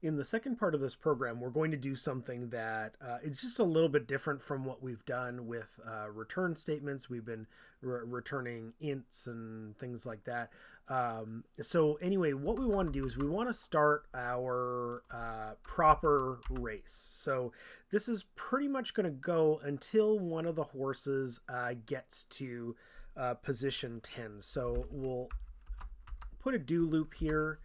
In the second part of this program, we're going to do something that it's just a little bit different from what we've done with return statements. We've been returning ints and things like that. So anyway, what we want to do is we want to start our proper race. So this is pretty much going to go until one of the horses gets to position 10. So we'll put a do loop here.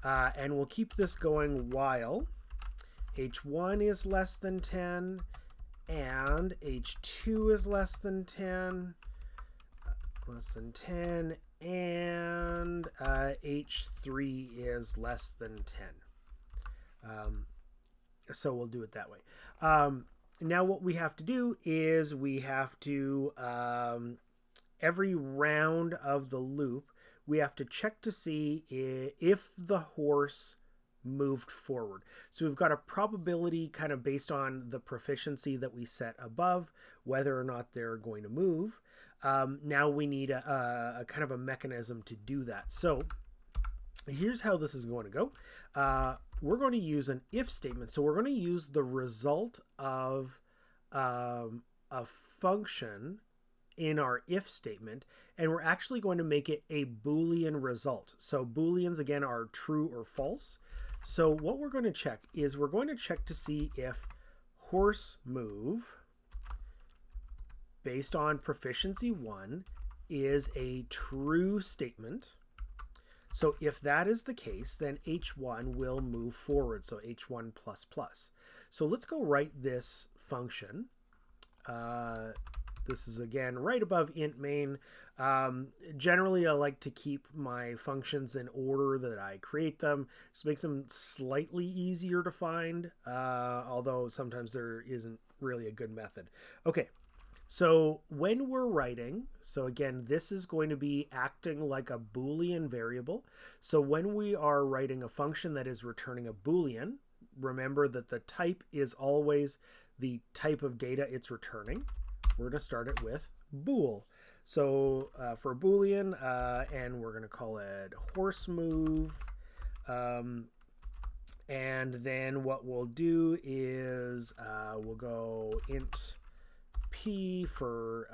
And we'll keep this going while h1 is less than 10 and h2 is less than 10, and h3 is less than 10. So we'll do it that way. Now what we have to do is we have to, every round of the loop, we have to check to see if the horse moved forward. So we've got a probability kind of based on the proficiency that we set above, whether or not they're going to move. Now we need a kind of a mechanism to do that. So here's how this is going to go. We're going to use an if statement. So we're going to use the result of a function in our if statement, and we're actually going to make it a Boolean result. So Booleans, again, are true or false. So what we're going to check is we're going to check to see if horse move based on proficiency 1 is a true statement. So if that is the case, then h1 will move forward, so h1 plus plus. So let's go write this function. This is, again, right above int main. Generally, I like to keep my functions in order that I create them. Just makes them slightly easier to find, although sometimes there isn't really a good method. Okay, so when we're writing, so again, this is going to be acting like a Boolean variable. So when we are writing a function that is returning a Boolean, remember that the type is always the type of data it's returning. We're going to start it with bool. So for Boolean, and we're going to call it horse move. And then what we'll do is we'll go int p for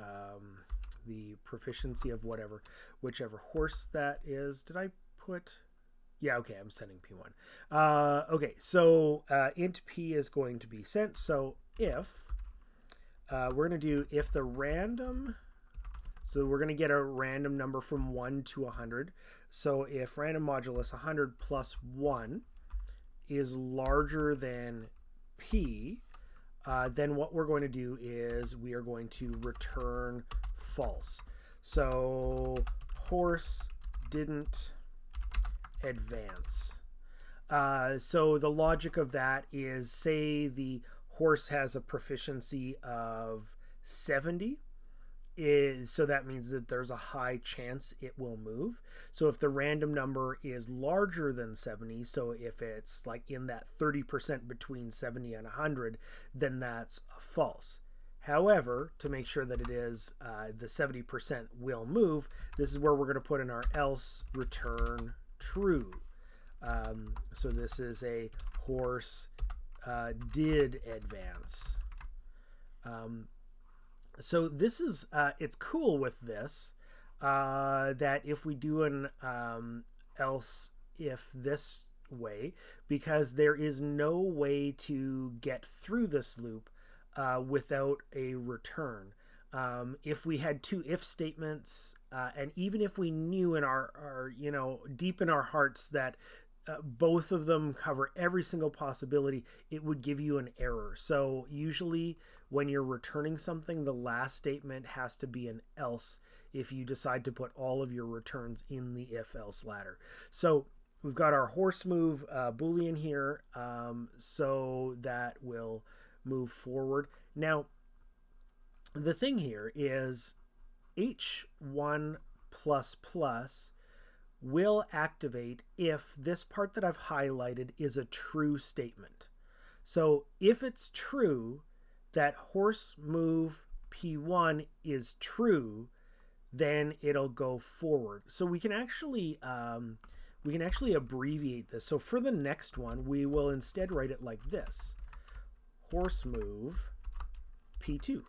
the proficiency of whichever horse that is. Did I put... Yeah, okay, I'm sending p1. Okay, so int p is going to be sent. So if... we're going to do if the random, so we're going to get a random number from 1 to 100. So if random modulus 100 plus 1 is larger than p, then what we're going to do is we are going to return false. So horse didn't advance. So the logic of that is, say the horse has a proficiency of 70, so that means that there's a high chance it will move. So if the random number is larger than 70, so if it's like in that 30% between 70 and 100, then that's false. However, to make sure that it is the 70% will move, this is where we're going to put in our else return true. So this is a horse did advance. So this is it's cool with this that if we do an else if this way, because there is no way to get through this loop without a return. If we had two if statements, and even if we knew in our deep in our hearts that both of them cover every single possibility, it would give you an error. So usually when you're returning something, the last statement has to be an else if you decide to put all of your returns in the if-else ladder. So we've got our horse move Boolean here, so that will move forward. Now, the thing here is h1 plus plus will activate if this part that I've highlighted is a true statement. So if it's true that horse move P1 is true, then it'll go forward. So we can actually we can actually abbreviate this. So for the next one, we will instead write it like this: horse move P2.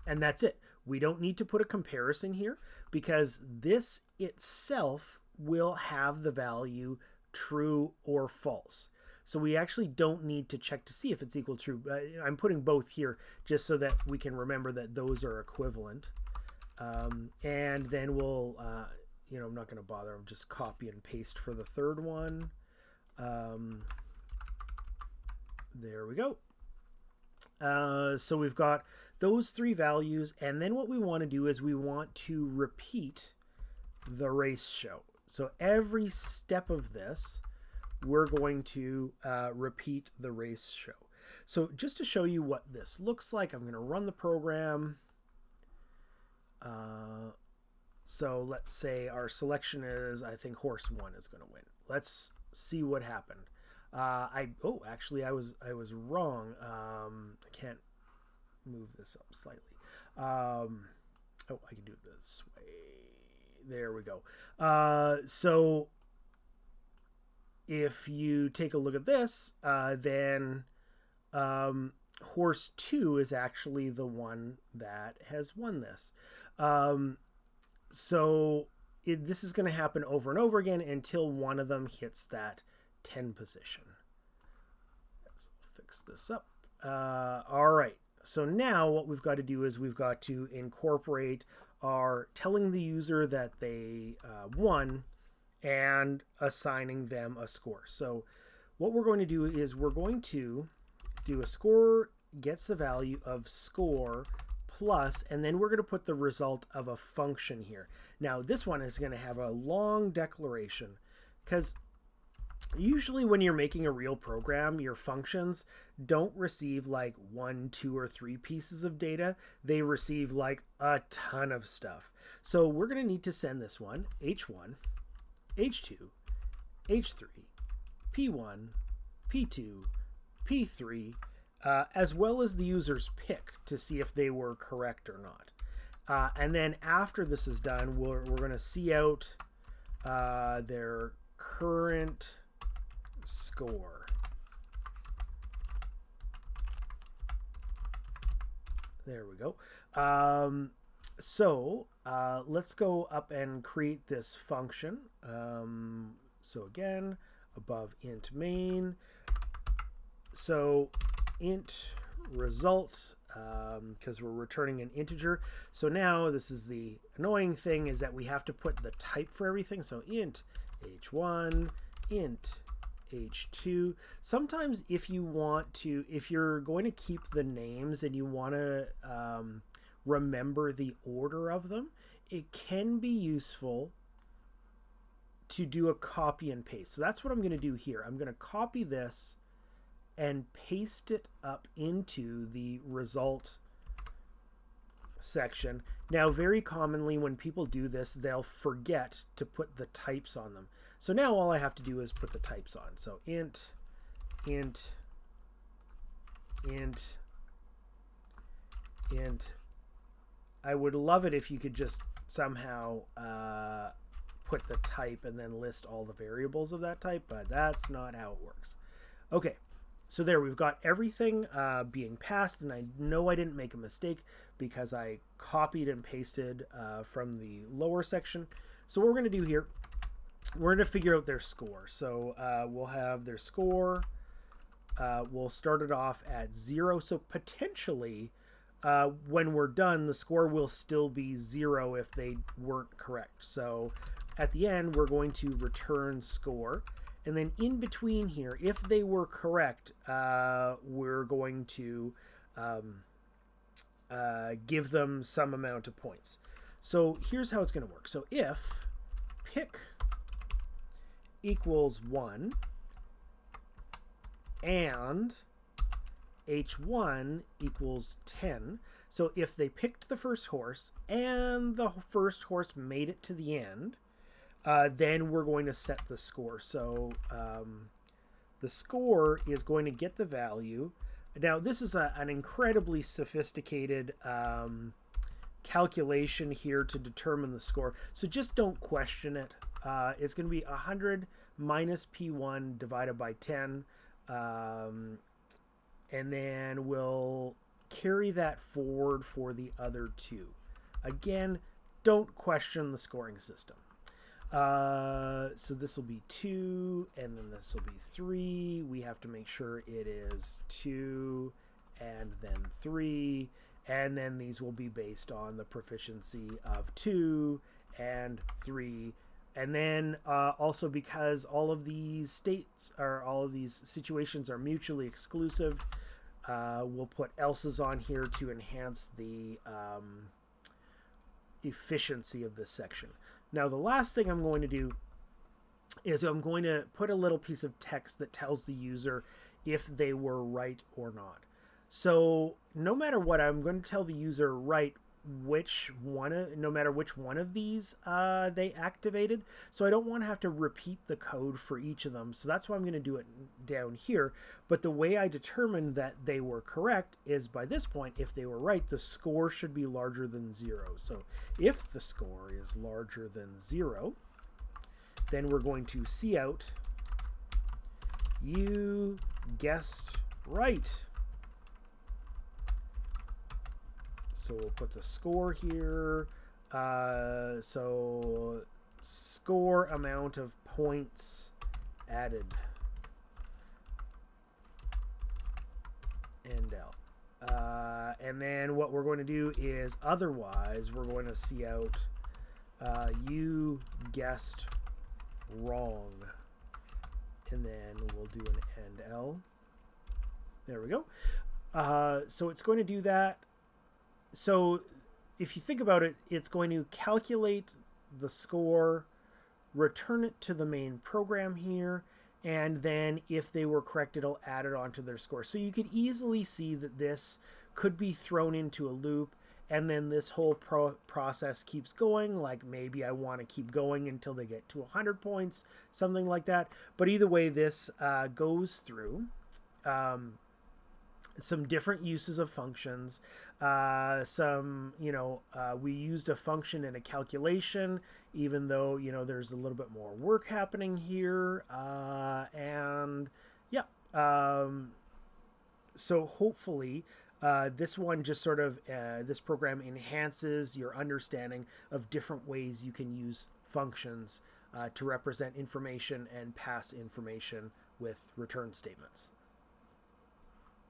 And that's it. We don't need to put a comparison here because this itself will have the value true or false. So we actually don't need to check to see if it's equal to true. I'm putting both here just so that we can remember that those are equivalent. And then we'll, I'm not going to bother. I'll just copy and paste for the third one. There we go. So we've got those three values, and then what we want to do is we want to repeat the race show. So every step of this, we're going to repeat the race show. So just to show you what this looks like, I'm going to run the program. So let's say our selection is, I think horse 1 is going to win. Let's see what happened. Actually I was wrong. I can't move this up slightly. I can do it this way. There we go. So if you take a look at this, then horse 2 is actually the one that has won this. This is going to happen over and over again until one of them hits that 10 position. So I'll fix this up. All right. So now what we've got to do is we've got to incorporate our telling the user that they won and assigning them a score. So what we're going to do is we're going to do a score gets the value of score plus, and then we're going to put the result of a function here. Now this one is going to have a long declaration because usually when you're making a real program, your functions don't receive like 1, 2, or 3 pieces of data. They receive like a ton of stuff. So we're going to need to send this one, H1, H2, H3, P1, P2, P3, as well as the user's pick to see if they were correct or not. And then after this is done, we're going to see out their current score. There we go. Let's go up and create this function. So again, above int main. So int result, because we're returning an integer. So now this is the annoying thing, is that we have to put the type for everything. So int h1, int h2. Sometimes if you're going to keep the names and you want to remember the order of them, it can be useful to do a copy and paste. So that's what I'm going to do here. I'm going to copy this and paste it up into the result section. Now, very commonly when people do this, they'll forget to put the types on them. So now all I have to do is put the types on. So int, int, int, int. I would love it if you could just somehow put the type and then list all the variables of that type, but that's not how it works. Okay. So there, we've got everything being passed, and I know I didn't make a mistake because I copied and pasted from the lower section. So what we're going to do here, we're going to figure out their score. So we'll have their score. We'll start it off at 0. So potentially, when we're done, the score will still be 0 if they weren't correct. So at the end, we're going to return score. And then in between here, if they were correct, we're going to give them some amount of points. So here's how it's going to work. So if pick equals 1 and h1 equals 10, so if they picked the first horse and the first horse made it to the end, then we're going to set the score. So the score is going to get the value. Now, this is an incredibly sophisticated calculation here to determine the score. So just don't question it. it's going to be 100 minus P1 divided by 10. And then we'll carry that forward for the other two. Again, don't question the scoring system. So this will be 2, and then this will be 3. We have to make sure it is 2 and then 3, and then these will be based on the proficiency of 2 and 3. And then also, because all of these states or all of these situations are mutually exclusive, we'll put else's on here to enhance the efficiency of this section. Now, the last thing I'm going to do is I'm going to put a little piece of text that tells the user if they were right or not. So no matter what, I'm going to tell the user right no matter which one of these they activated. So I don't want to have to repeat the code for each of them. So that's why I'm going to do it down here. But the way I determined that they were correct is by this point, if they were right, the score should be larger than 0. So if the score is larger than 0, then we're going to cout you guessed right. So we'll put the score here. So score amount of points added. End out. And then what we're going to do is otherwise we're going to see out you guessed wrong. And then we'll do an end L. There we go. So it's going to do that. So if you think about it, it's going to calculate the score, return it to the main program here, and then if they were correct, it'll add it onto their score. So you could easily see that this could be thrown into a loop, and then this whole process keeps going. Like maybe I want to keep going until they get to 100 points, something like that. But either way, this goes through some different uses of functions. We used a function in a calculation, even though, there's a little bit more work happening here. So hopefully this one just sort of, this program enhances your understanding of different ways you can use functions to represent information and pass information with return statements.